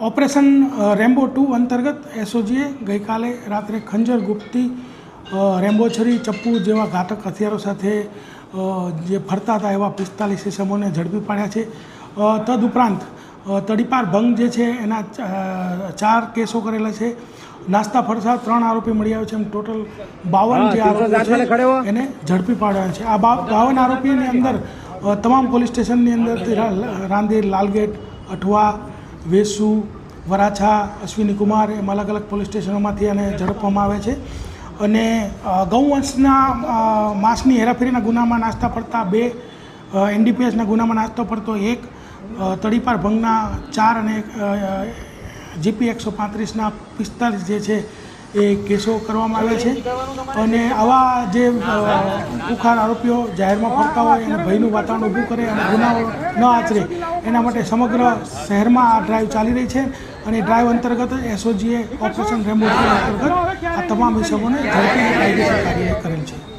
Operation Rambo 2 અંતર્ગત એસઓજીએ ગઈકાલે રાત્રે ખંજર ગુપ્તી રેમ્બો છરી ચપ્પુ જેવા ઘાતક હથિયારો સાથે જે ફરતા હતા એવા 45 ઇસમોને ઝડપી પાડ્યા છે। તદુપરાંત તડીપાર ભંગ જે છે એના 4 કેસો કરેલા છે। નાસ્તા ફરતા 3 આરોપી મળી આવ્યા છે। એમ ટોટલ 52 જે આરોપી છે એને ઝડપી પાડ્યા છે। આ 52 આરોપીની અંદર તમામ પોલીસ સ્ટેશનની અંદરથી રાંદેર, લાલગેટ, અઠવા, વેસુ, વરાછા, અશ્વિની કુમાર એમ અલગ અલગ પોલીસ સ્ટેશનોમાંથી એને ઝડપવામાં આવે છે। અને ગૌવંશના માંસની હેરાફેરીના ગુનામાં નાસ્તા પડતા 2, એનડીપીએસના ગુનામાં નાસ્તો પડતો 1, તડીપાર ભંગના 4 અને જીપી 135ના 45 જે છે એ કેસો કરવામાં આવ્યા છે। અને આવા જે કુખાર આરોપીઓ જાહેરમાં ફરતા હોય અને ભયનું વાતાવરણ ઊભું કરે અને ગુનાઓ ન આચરે એના માટે સમગ્ર શહેરમાં આ ડ્રાઈવ ચાલી રહી છે। અને ડ્રાઈવ અંતર્ગત એસઓજીએ ઓપરેશન રેમ્બો અંતર્ગત આ તમામ ઇસમોને ઝડપી કાયદેસર કાર્યવાહી કરેલ છે।